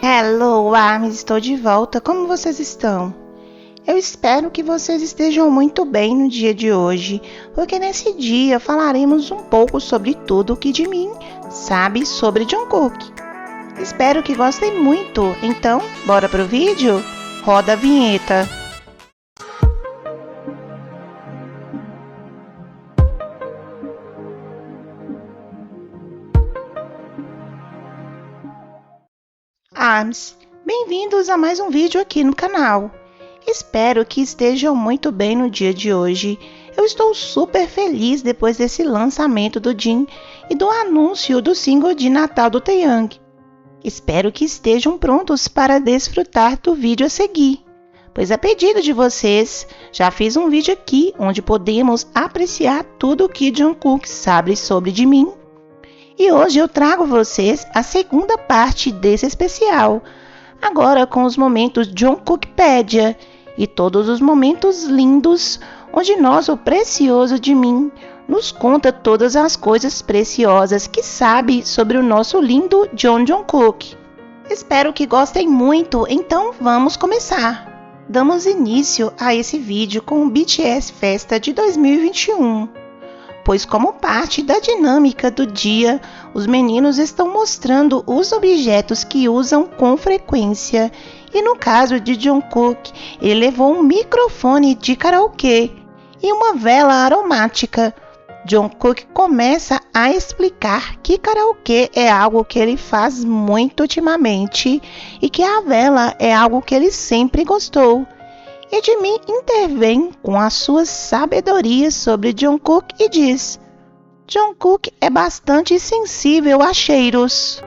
Hello, Armin, estou de volta. Como vocês estão? Eu espero que vocês estejam muito bem no dia de hoje, porque nesse dia falaremos um pouco sobre tudo o que de mim sabe sobre Jungkook. Espero que gostem muito. Então, bora pro vídeo? Roda a vinheta. Arms, bem-vindos a mais um vídeo aqui no canal. Espero que estejam muito bem no dia de hoje. Eu estou super feliz depois desse lançamento do Jin e do anúncio do single de Natal do Taeyang. Espero que estejam prontos para desfrutar do vídeo a seguir, pois a pedido de vocês, já fiz um vídeo aqui onde podemos apreciar tudo o que Jungkook sabe sobre de mim. E hoje eu trago a vocês a segunda parte desse especial, agora com os momentos Jungkookpedia e todos os momentos lindos onde nosso precioso Jimin nos conta todas as coisas preciosas que sabe sobre o nosso lindo Jungkook. Espero que gostem muito, então vamos começar. Damos início a esse vídeo com o BTS Festa de 2021. Pois como parte da dinâmica do dia, os meninos estão mostrando os objetos que usam com frequência. E no caso de Jungkook, ele levou um microfone de karaokê e uma vela aromática. Jungkook começa a explicar que karaokê é algo que ele faz muito ultimamente e que a vela é algo que ele sempre gostou. E Jimin intervém com a sua sabedoria sobre Jungkook e diz: Jungkook é bastante sensível a cheiros.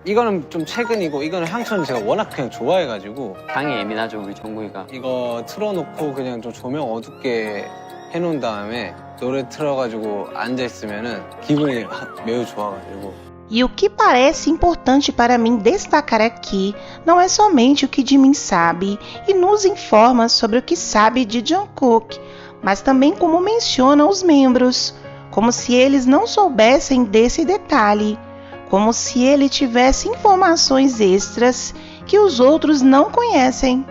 이거는 좀 최근이고 이거는 향초는 제가 워낙 그냥 좋아해가지고 향이 예민하죠 우리 정국이가. 이거 틀어놓고 그냥 좀 조명 어둡게 해놓은 다음에 노래 틀어가지고 앉아있으면은 기분이 매우 좋아가지고. E o que parece importante para mim destacar aqui não é somente o que Jimin sabe e nos informa sobre o que sabe de Jungkook, mas também como menciona os membros, como se eles não soubessem desse detalhe, como se ele tivesse informações extras que os outros não conhecem.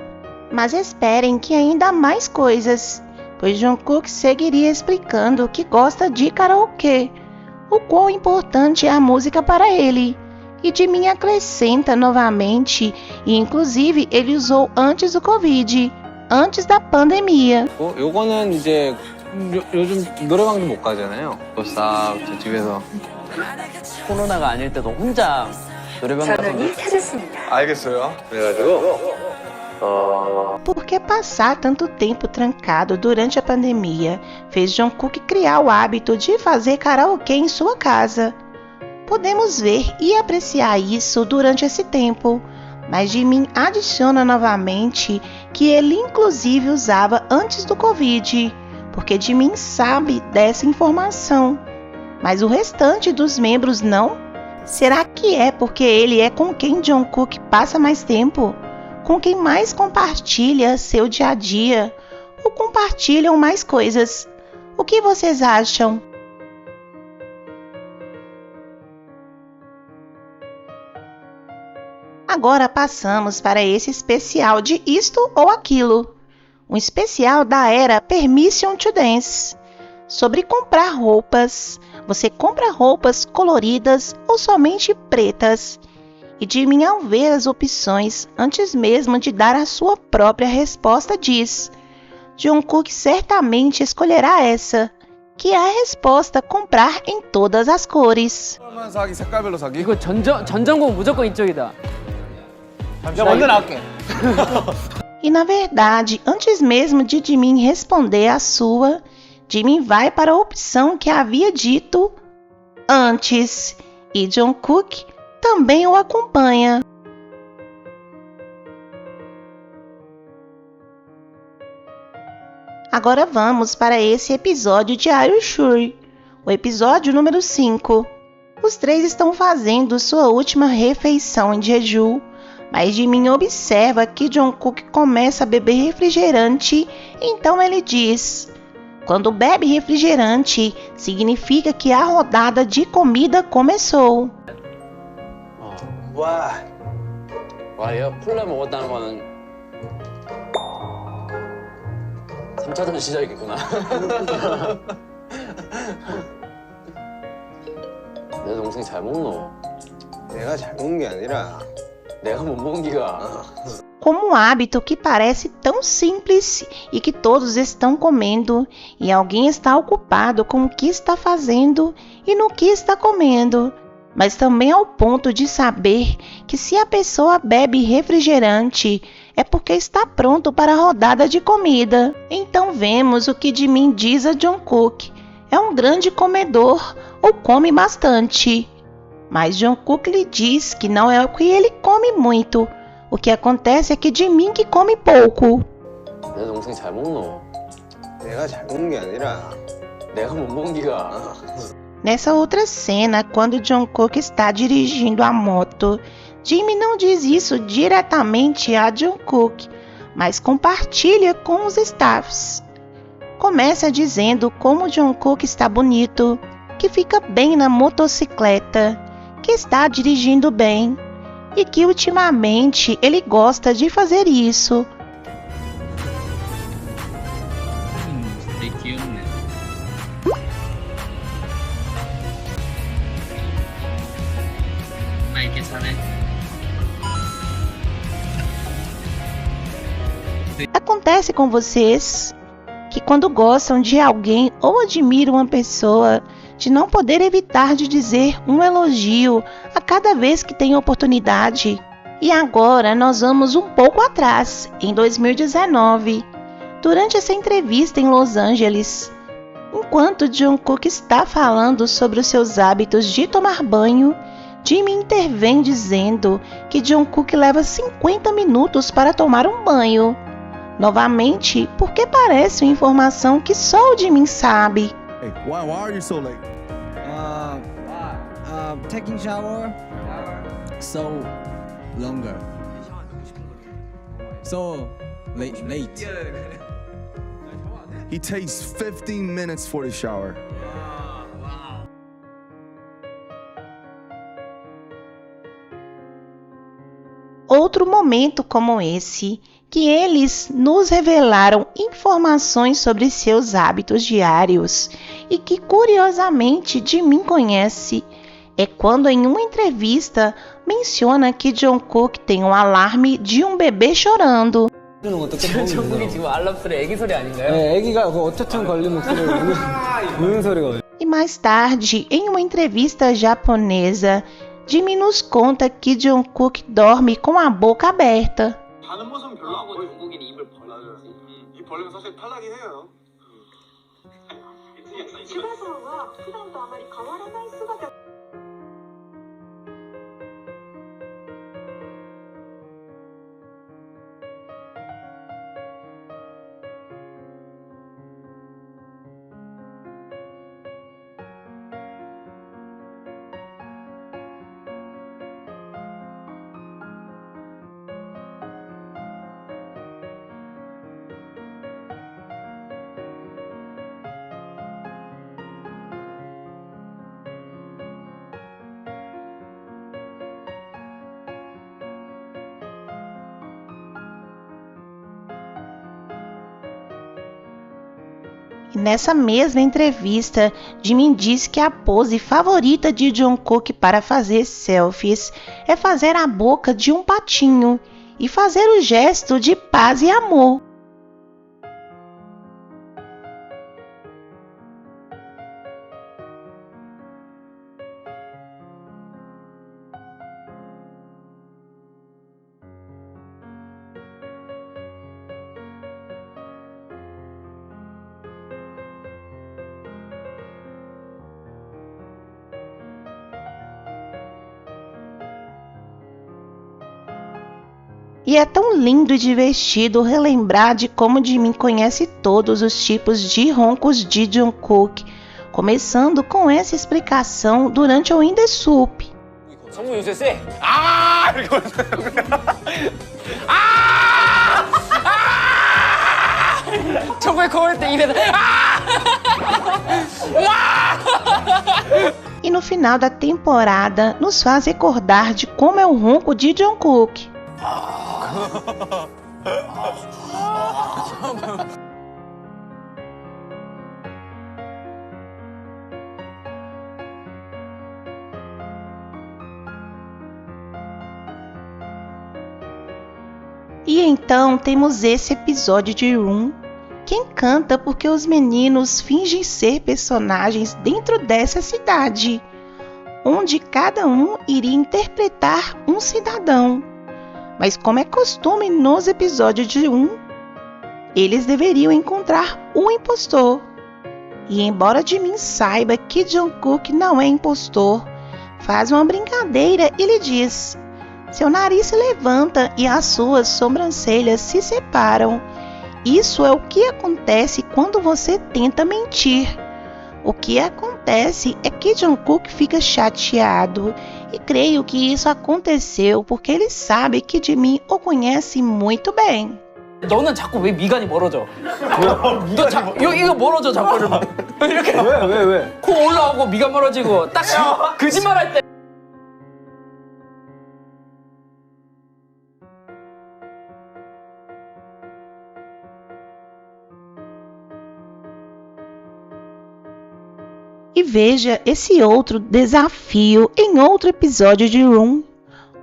Mas esperem que ainda há mais coisas, pois Jungkook seguiria explicando que gosta de karaokê, o quão importante é a música para ele. E Jimin acrescenta novamente, e inclusive ele usou antes do Covid, antes da pandemia. 요거는 이제 요즘 노래방도 못 가잖아요. 싹 저 집에서. 코로나가 아닐 때도 혼자 노래방 가서 전원이 켜졌습니다. 알겠어요. 그래가지고 Por que passar tanto tempo trancado durante a pandemia fez Jungkook criar o hábito de fazer karaokê em sua casa? Podemos ver e apreciar isso durante esse tempo, mas Jimin adiciona novamente que ele inclusive usava antes do Covid, porque Jimin sabe dessa informação. Mas o restante dos membros não? Será que é porque ele é com quem Jungkook passa mais tempo? Com quem mais compartilha seu dia a dia? Ou compartilham mais coisas? O que vocês acham? Agora passamos para esse especial de isto ou aquilo. Um especial da era Permission to Dance. Sobre comprar roupas. Você compra roupas coloridas ou somente pretas? E Jimin, ao ver as opções, antes mesmo de dar a sua própria resposta, diz: Jungkook certamente escolherá essa, que é a resposta comprar em todas as cores. 사기 색깔별로 사기. 이거 전전공 무조건 이쪽이다. 내가 먼저 나올게. E na verdade, antes mesmo de Jimin responder a sua, Jimin vai para a opção que havia dito antes, e Jungkook também o acompanha. Agora vamos para esse episódio de Are You Sure? O episódio número 5. Os três estão fazendo sua última refeição em Jeju, mas Jimin observa que Jungkook começa a beber refrigerante, então ele diz: quando bebe refrigerante, significa que a rodada de comida começou. 와, 얘가 콜라 먹었다는 거는 3차전 시작이겠구나. 내 동생 잘 먹노? 내가 잘 먹는 게 아니라 내가 못 먹은 기가. Como um hábito que parece tão simples e que todos estão comendo, e alguém está ocupado com o que está fazendo e no que está comendo, mas também ao ponto de saber que se a pessoa bebe refrigerante é porque está pronto para a rodada de comida. Então vemos o que Jimin diz a Jungkook. É um grande comedor ou come bastante. Mas Jungkook lhe diz que não é o que ele come muito. O que acontece é que Jimin que come pouco. 내 동생 잘 먹노? 내가 잘 먹는 게 아니라 내가 못 먹은 기가. Nessa outra cena, quando Jungkook está dirigindo a moto, Jimin não diz isso diretamente a Jungkook, mas compartilha com os staffs. Começa dizendo como Jungkook está bonito, que fica bem na motocicleta, que está dirigindo bem e que ultimamente ele gosta de fazer isso. 되게 귀엽네. 나 이렇게 사네. Acontece com vocês que quando gostam de alguém ou admiram uma pessoa, de não poder evitar de dizer um elogio a cada vez que tem oportunidade? E agora nós vamos um pouco atrás, em 2019, durante essa entrevista em Los Angeles. Enquanto Jungkook está falando sobre os seus hábitos de tomar banho, Jimin intervém dizendo que Jungkook leva 50 minutos para tomar um banho. Novamente, porque parece uma informação que só o Jimin sabe. Hey, why are you so late? Taking shower. So longer. So late. He takes 15 minutes for the shower. Outro momento como esse, que eles nos revelaram informações sobre seus hábitos diários e que curiosamente Jimin conhece, é quando em uma entrevista menciona que Jungkook tem um alarme de um bebê chorando. 정국이 지금 알람 소리 애기 소리 아닌가요? 네, 애기가 어쩌면 걸린 목소리를 우는 소리거든요. E mais tarde, em uma entrevista japonesa, Jimin nos conta que Jungkook dorme com a boca aberta. 자는 모습은 별로 안 보여요. 중국인이 입을 벌려요. 입 벌리면 사실 탈락이 해요. E nessa mesma entrevista, Jimin diz que a pose favorita de Jungkook para fazer selfies é fazer a boca de um patinho e fazer o gesto de paz e amor. E é tão lindo e divertido relembrar de como Jimin conhece todos os tipos de roncos de Jungkook, começando com essa explicação durante o In The Soup. 성우 요새 쎄? 정국이 거울 때 입에서 E no final da temporada nos faz recordar de como é o ronco de Jungkook. E então temos esse episódio de Room, que encanta porque os meninos fingem ser personagens dentro dessa cidade, onde cada um iria interpretar um cidadão. Mas como é costume nos episódios de Room, eles deveriam encontrar um impostor. E embora Jimin saiba que Jungkook não é impostor, faz uma brincadeira e lhe diz: seu nariz se levanta e as suas sobrancelhas se separam. Isso é o que acontece quando você tenta mentir. O que acontece é que Jungkook fica chateado e creio que isso aconteceu porque ele sabe que Jimin o conhece muito bem. 너는 자꾸 왜 미간이 멀어져? 너 이거 멀어져 자꾸 이러면. 이렇게 왜? 코 올라오고 미간 멀어지고 딱 거짓말할 때. E veja esse outro desafio em outro episódio de Room,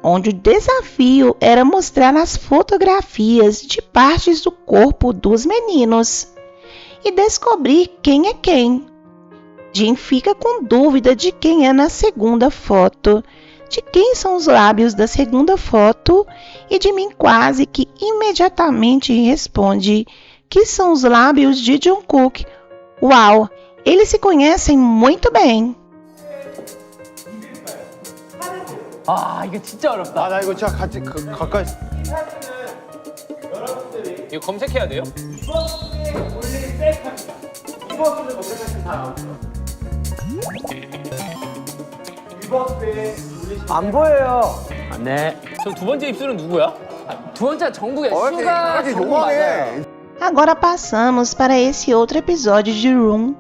onde o desafio era mostrar as fotografias de partes do corpo dos meninos e descobrir quem é quem. Jin fica com dúvida de quem é na segunda foto, de quem são os lábios da segunda foto, e Jimin quase que imediatamente responde que são os lábios de Jungkook. Uau! Eles se conhecem muito bem. 아 이거 진짜 어렵다. 나 이거 진짜 같이 가까이. 이거 검색해야 돼요? 안 보여요. 네. 저 두 번째 입술은 누구야? 두 번째 정국의 수가 정국 맞아요. Agora passamos para esse outro episódio de Room,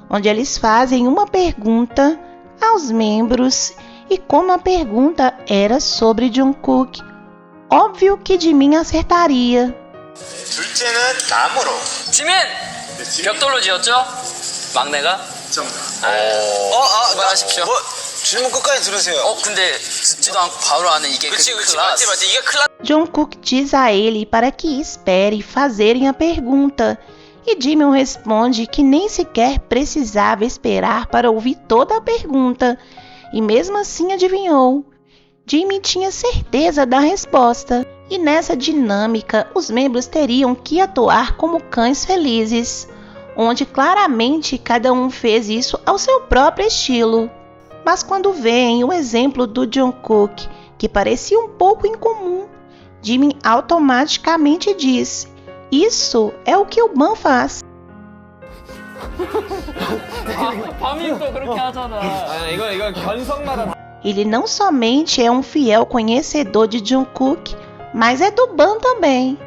onde eles fazem uma pergunta aos membros e como a pergunta era sobre Jungkook, óbvio que Jimin acertaria. 둘째는 나무로. 지민! 벽돌로 지었죠? 막내가? 말하십시오. 질문 끝까지 들으세요. 근데 듣지도 않고 바로 하는 이게 그치 맞지 이게 클라스. Jungkook diz a ele para que espere fazerem a pergunta, e Jimin responde que nem sequer precisava esperar para ouvir toda a pergunta, e mesmo assim adivinhou. Jimin tinha certeza da resposta, e nessa dinâmica os membros teriam que atuar como cães felizes, onde claramente cada um fez isso ao seu próprio estilo. Mas quando veem o exemplo do Jungkook, que parecia um pouco incomum, Jimin automaticamente diz: isso é o que o Ban faz. 밤이도 그렇게 하잖아. 이건 견성마다. Ele não somente é um fiel conhecedor de Jungkook, mas é do Ban também.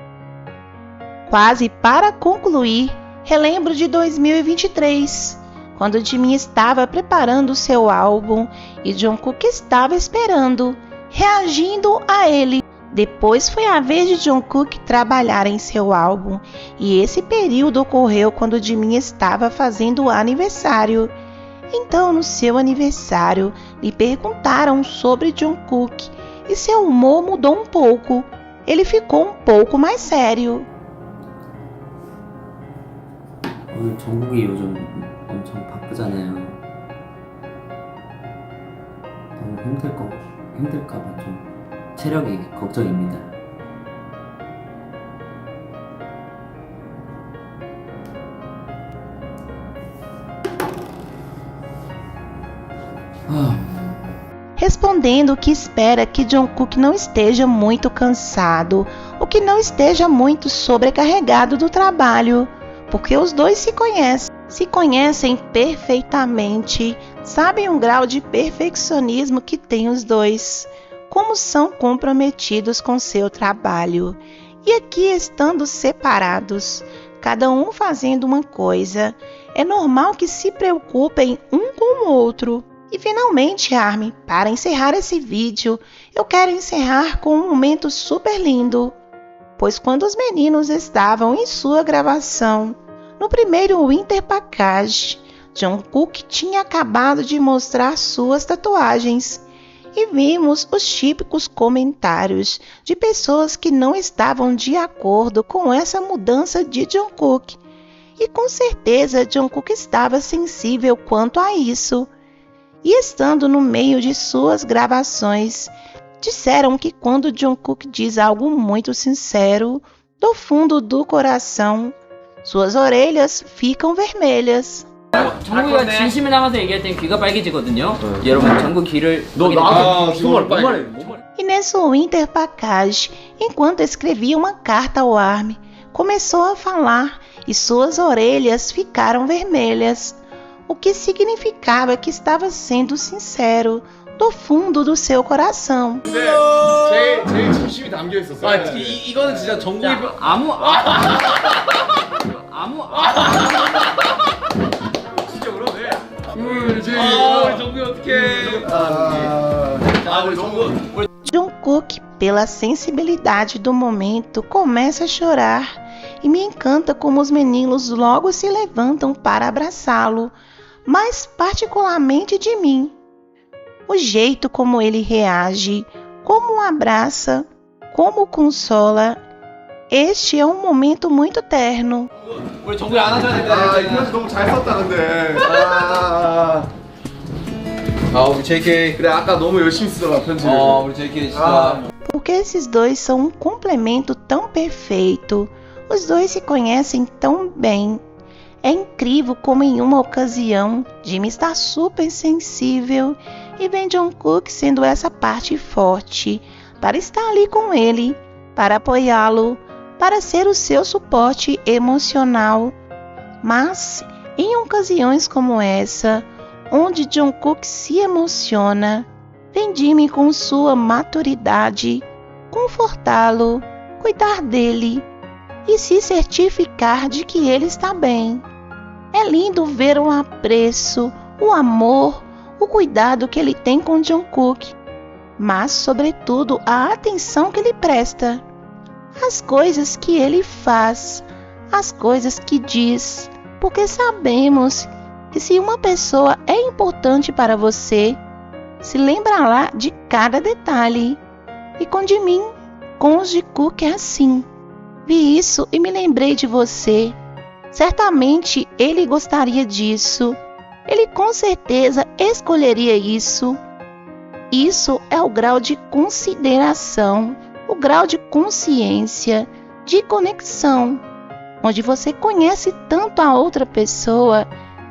Quase para concluir, relembro de 2023, quando Jimin estava preparando seu álbum e Jungkook estava esperando, reagindo a ele. Depois foi a vez de Jungkook trabalhar em seu álbum, e esse período ocorreu quando Jimin estava fazendo o aniversário. Então, no seu aniversário, lhe perguntaram sobre Jungkook e seu humor mudou um pouco. Ele ficou um pouco mais sério. 정국이 요즘 엄청 바쁘잖아요. 너무 힘들까봐 좀 체력이 걱정입니다. Respondendo que espera que Jungkook não esteja muito cansado ou que não esteja muito sobrecarregado do trabalho, porque os dois se conhecem perfeitamente, sabem o grau de perfeccionismo que tem os dois, como são comprometidos com seu trabalho. E aqui, estando separados, cada um fazendo uma coisa. É normal que se preocupem um com o outro. E finalmente, ARMY, para encerrar esse vídeo, eu quero encerrar com um momento super lindo. Pois quando os meninos estavam em sua gravação, no primeiro Winter Package, Jungkook tinha acabado de mostrar suas tatuagens. E vimos os típicos comentários de pessoas que não estavam de acordo com essa mudança de Jungkook. E com certeza Jungkook estava sensível quanto a isso. E estando no meio de suas gravações, disseram que quando Jungkook diz algo muito sincero, do fundo do coração, suas orelhas ficam vermelhas. 정국이가 진심을 담아서 얘기할 땐 귀가 빨개지거든요. 여러분 정국 귀를 E nesse Winter Package, enquanto escrevia uma carta ao ARMY, começou a falar e suas orelhas ficaram vermelhas, o que significava que estava sendo sincero do fundo do seu coração. 제일 진심이 담겨 있었어요. 이거는 진짜 정국이 아무 진짜 그러네. 정국이 어떡해. 우리 정국. Jungkook, pela sensibilidade do momento, começa a chorar e me encanta como os meninos logo se levantam para abraçá-lo, mas particularmente de mim. O jeito como ele reage, como o abraça, como o consola, este é um momento muito terno. 우리 정국이 안아줘야 된다. 이 편지 너무 잘 썼다 근데. 우리 JK. 그래 아까 너무 열심히 쓰더라 편지를. 우리 JK 진짜. Porque esses dois são um complemento tão perfeito. Os dois se conhecem tão bem. É incrível como em uma ocasião Jimmy está super sensível e vem Jungkook sendo essa parte forte para estar ali com ele, para apoiá-lo, para ser o seu suporte emocional. Mas em ocasiões como essa, onde Jungkook se emociona, vem Jimmy com sua maturidade, confortá-lo, cuidar dele e se certificar de que ele está bem. É lindo ver o apreço, o amor, o cuidado que ele tem com Jungkook, mas sobretudo a atenção que ele presta, as coisas que ele faz, as coisas que diz, porque sabemos que se uma pessoa é importante para você, se lembrará de cada detalhe. E com Jimin, com os Jungkook é assim. Vi isso e me lembrei de você. Certamente ele gostaria disso. Ele com certeza escolheria isso. Isso é o grau de consideração, o grau de consciência, de conexão, onde você conhece tanto a outra pessoa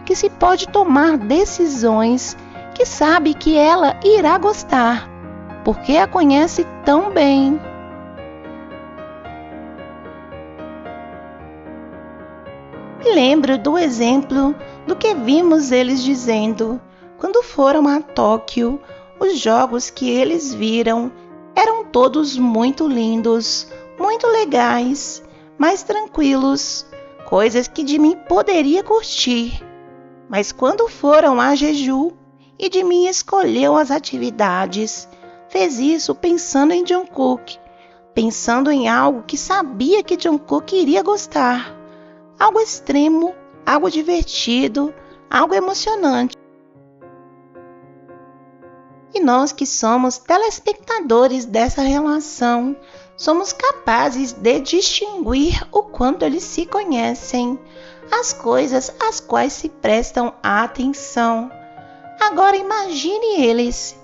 que se pode tomar decisões que sabe que ela irá gostar, porque a conhece tão bem. Me lembro do exemplo do que vimos eles dizendo quando foram a Tóquio. Os jogos que eles viram eram todos muito lindos, muito legais, mas tranquilos, coisas que Jimin poderia curtir. Mas quando foram a Jeju e Jimin escolheu as atividades, fez isso pensando em Jungkook, pensando em algo que sabia que Jungkook iria gostar. Algo extremo, algo divertido, algo emocionante. E nós que somos telespectadores dessa relação, somos capazes de distinguir o quanto eles se conhecem, as coisas às quais se prestam atenção. Agora imagine eles,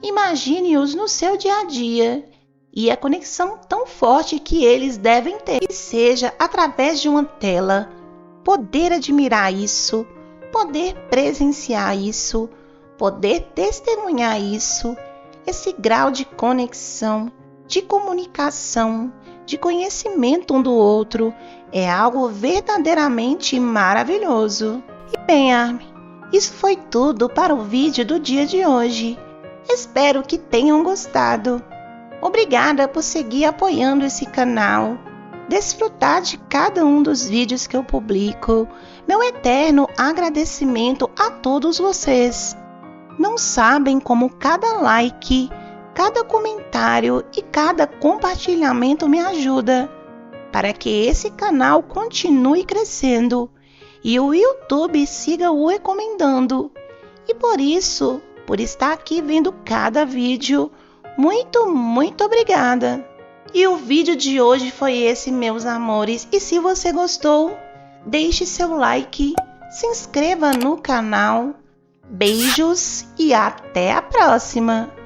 imagine-os no seu dia a dia e a conexão tão forte que eles devem ter, que seja através de uma tela, poder admirar isso, poder presenciar isso, poder testemunhar isso, esse grau de conexão, de comunicação, de conhecimento um do outro, é algo verdadeiramente maravilhoso. E bem, ARMY, isso foi tudo para o vídeo do dia de hoje. Espero que tenham gostado. Obrigada por seguir apoiando esse canal. desfrutar de cada um dos vídeos que eu publico. Meu eterno agradecimento a todos vocês. Não sabem como cada like, cada comentário e cada compartilhamento me ajuda para que esse canal continue crescendo e o YouTube siga o recomendando. E por isso, por estar aqui vendo cada vídeo, muito obrigada! E o vídeo de hoje foi esse, meus amores. E se você gostou, deixe seu like, se inscreva no canal. Beijos e até a próxima!